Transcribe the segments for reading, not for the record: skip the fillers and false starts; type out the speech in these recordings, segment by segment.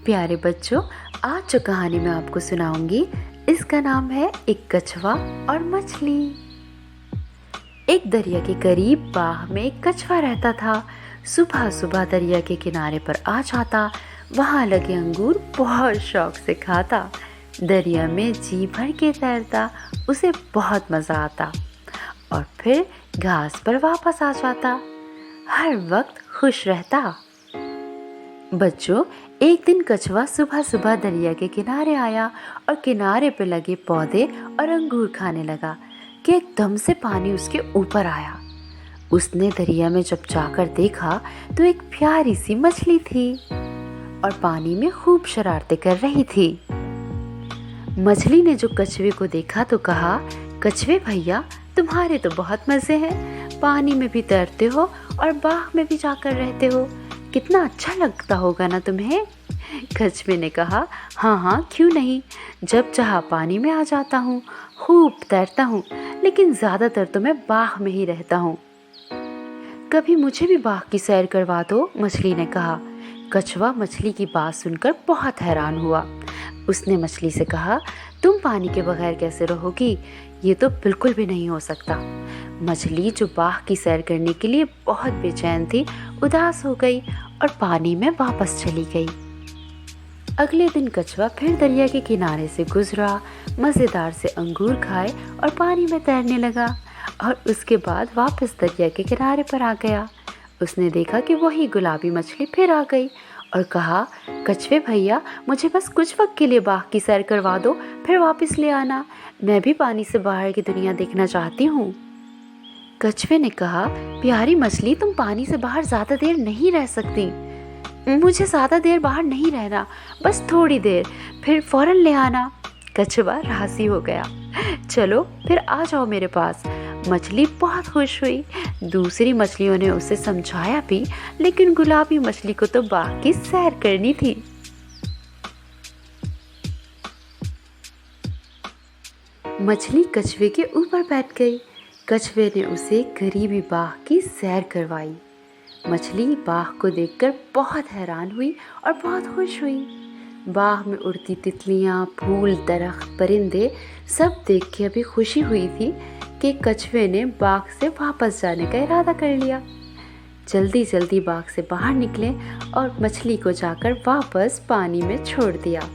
प्यारे बच्चों, आज जो कहानी मैं आपको सुनाऊंगी इसका नाम है एक कछुआ और मछली। एक दरिया के करीब बाग में एक कछुआ रहता था। सुबह सुबह दरिया के किनारे पर आ जाता, वहाँ लगे अंगूर बहुत शौक से खाता। दरिया में जी भर के तैरता, उसे बहुत मज़ा आता और फिर घास पर वापस आ जाता। हर वक्त खुश रहता। बच्चों, एक दिन कछुआ सुबह सुबह दरिया के किनारे आया और किनारे पे लगे पौधे और अंगूर खाने लगा कि एकदम से पानी उसके ऊपर आया। उसने दरिया में जब जाकर देखा तो एक प्यारी सी मछली थी और पानी में खूब शरारतें कर रही थी। मछली ने जो कछुए को देखा तो कहा, कछुए भैया, तुम्हारे तो बहुत मज़े हैं, पानी में भी तैरते हो और बाग में भी जाकर रहते हो, कितना अच्छा लगता होगा ना तुम्हें। कछुए ने कहा, हाँ हाँ, क्यों नहीं, जब चाहा पानी में आ जाता हूँ, खूब तैरता हूँ, लेकिन ज़्यादातर तो मैं बाग में ही रहता हूँ। कभी मुझे भी बाग की सैर करवा दो, मछली ने कहा। कछुआ मछली की बात सुनकर बहुत हैरान हुआ। उसने मछली से कहा, तुम पानी के बगैर कैसे रहोगी, ये तो बिल्कुल भी नहीं हो सकता। मछली जो बाग की सैर करने के लिए बहुत बेचैन थी, उदास हो गई और पानी में वापस चली गई। अगले दिन कछुआ फिर दरिया के किनारे से गुजरा, मज़ेदार से अंगूर खाए और पानी में तैरने लगा और उसके बाद वापस दरिया के किनारे पर आ गया। उसने देखा कि वही गुलाबी मछली फिर आ गई और कहा, कछुए भैया, मुझे बस कुछ वक्त के लिए बाग की सैर करवा दो, फिर वापस ले आना, मैं भी पानी से बाहर की दुनिया देखना चाहती हूँ। कछुए ने कहा, प्यारी मछली, तुम पानी से बाहर ज़्यादा देर नहीं रह सकती, मुझे ज़्यादा देर बाहर नहीं रहना, बस थोड़ी देर, फिर फ़ौरन ले आना। कछुआ राज़ी हो गया। चलो फिर आ जाओ मेरे पास। मछली बहुत खुश हुई। दूसरी मछलियों ने उसे समझाया भी, लेकिन गुलाबी मछली को तो बाग की सैर करनी थी। मछली कछुए के ऊपर बैठ गई। कछुए ने उसे करीबी बाग की सैर करवाई। मछली बाग को देखकर बहुत हैरान हुई और बहुत खुश हुई। बाग में उड़ती तितलियाँ, फूल, दरख्त, परिंदे सब देख के अभी खुशी हुई थी कि कछुए ने बाग से वापस जाने का इरादा कर लिया। जल्दी जल्दी बाग से बाहर निकले और मछली को जाकर वापस पानी में छोड़ दिया।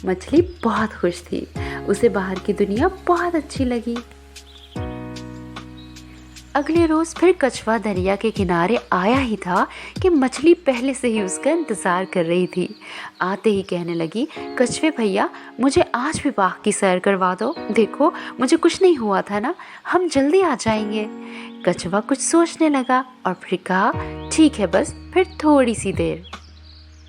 मछली बहुत खुश थी, उसे बाहर की दुनिया बहुत अच्छी लगी। अगले रोज फिर कछुआ दरिया के किनारे आया ही था कि मछली पहले से ही उसका इंतज़ार कर रही थी। आते ही कहने लगी, कछुए भैया, मुझे आज भी बाग की सैर करवा दो, देखो मुझे कुछ नहीं हुआ था ना, हम जल्दी आ जाएंगे। कछुआ कुछ सोचने लगा और फिर कहा, ठीक है, बस फिर थोड़ी सी देर,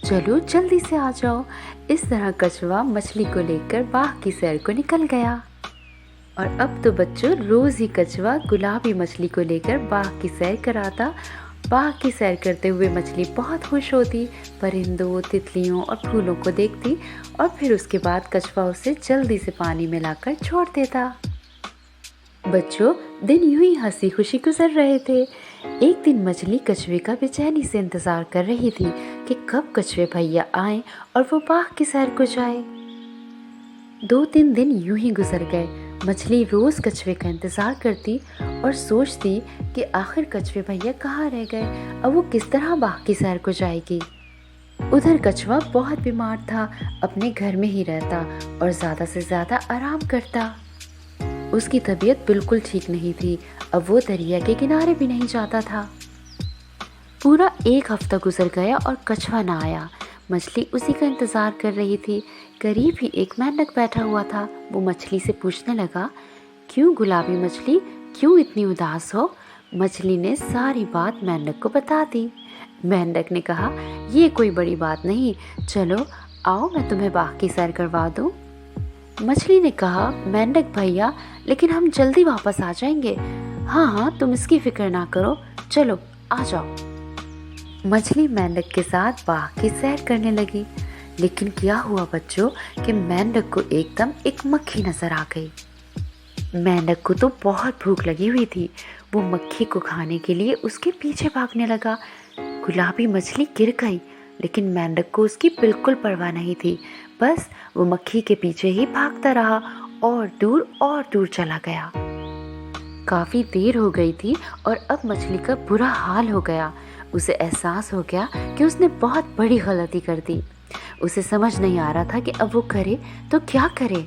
चलो जल्दी से आ जाओ। इस तरह कछुआ मछली को लेकर बाग की सैर को निकल गया। और अब तो बच्चों रोज़ ही कछुआ गुलाबी मछली को लेकर बाग की सैर कराता। बाग की सैर करते हुए मछली बहुत खुश होती, परिंदों, तितलियों और फूलों को देखती और फिर उसके बाद कछुआ उसे जल्दी से पानी में लाकर छोड़ देता। बच्चों, दिन यूं ही हंसी खुशी गुजर रहे थे। एक दिन मछली कछुए का बेचैनी से इंतज़ार कर रही थी कि कब कछुए भैया आए और वो बाग की सैर को जाए। 2-3 दिन यूं ही गुजर गए। मछली रोज़ कछुए का इंतज़ार करती और सोचती कि आखिर कछुए भैया कहाँ रह गए, अब वो किस तरह बाग की सैर को जाएगी। उधर कछुआ बहुत बीमार था, अपने घर में ही रहता और ज़्यादा से ज़्यादा आराम करता। उसकी तबीयत बिल्कुल ठीक नहीं थी, अब वो दरिया के किनारे भी नहीं जाता था। पूरा 1 हफ्ता गुजर गया और कछुआ ना आया। मछली उसी का इंतज़ार कर रही थी। करीब ही एक मेंढक बैठा हुआ था। वो मछली से पूछने लगा, क्यों गुलाबी मछली, क्यों इतनी उदास हो? मछली ने सारी बात मेंढक को बता दी। मेंढक ने कहा, ये कोई बड़ी बात नहीं, चलो आओ मैं तुम्हें बाग की सैर करवा दूँ। मछली ने कहा, मेंढक भैया, लेकिन हम जल्दी वापस आ जाएंगे। हाँ हाँ, तुम इसकी फिक्र ना करो, चलो आ जाओ। मछली मेंढक के साथ बाग की सैर करने लगी, लेकिन क्या हुआ बच्चों कि मेंढक को एकदम एक मक्खी नजर आ गई। मेंढक को तो बहुत भूख लगी हुई थी। वो मक्खी को खाने के लिए उसके पीछे भागने लगा। गुलाबी मछली गिर गई, लेकिन मेंढक को उसकी बिल्कुल परवाह नहीं थी। बस वो मक्खी के पीछे ही भागता रहा और दूर चला गया। काफ़ी देर हो गई थी और अब मछली का बुरा हाल हो गया। उसे एहसास हो गया कि उसने बहुत बड़ी गलती कर दी। उसे समझ नहीं आ रहा था कि अब वो करे तो क्या करे।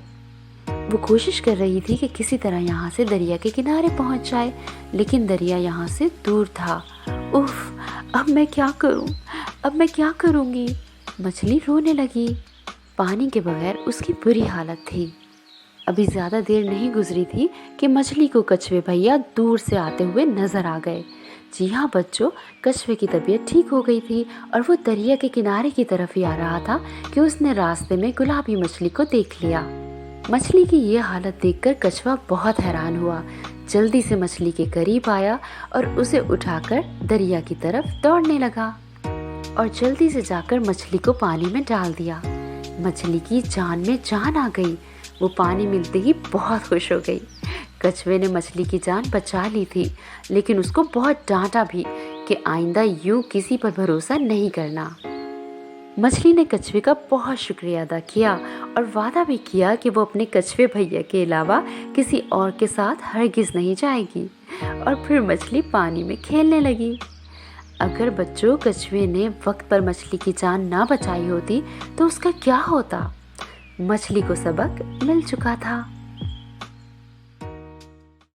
वो कोशिश कर रही थी कि किसी तरह यहाँ से दरिया के किनारे पहुँच जाए, लेकिन दरिया यहाँ से दूर था। उफ, अब मैं क्या करूँ, अब मैं क्या करूँगी? मछली रोने लगी। पानी के बगैर उसकी बुरी हालत थी। अभी ज़्यादा देर नहीं गुजरी थी कि मछली को कछुए भैया दूर से आते हुए नजर आ गए। जी हाँ बच्चों, कछुए की तबीयत ठीक हो गई थी और वो दरिया के किनारे की तरफ ही आ रहा था कि उसने रास्ते में गुलाबी मछली को देख लिया। मछली की ये हालत देखकर कछुआ बहुत हैरान हुआ। जल्दी से मछली के करीब आया और उसे उठाकर दरिया की तरफ दौड़ने लगा और जल्दी से जाकर मछली को पानी में डाल दिया। मछली की जान में जान आ गई। वो पानी मिलते ही बहुत खुश हो गई। कछुए ने मछली की जान बचा ली थी, लेकिन उसको बहुत डांटा भी कि आइंदा यूं किसी पर भरोसा नहीं करना। मछली ने कछुए का बहुत शुक्रिया अदा किया और वादा भी किया कि वो अपने कछुए भैया के अलावा किसी और के साथ हरगिज़ नहीं जाएगी। और फिर मछली पानी में खेलने लगी। अगर बच्चों कछुए ने वक्त पर मछली की जान ना बचाई होती तो उसका क्या होता? मछली को सबक मिल चुका था।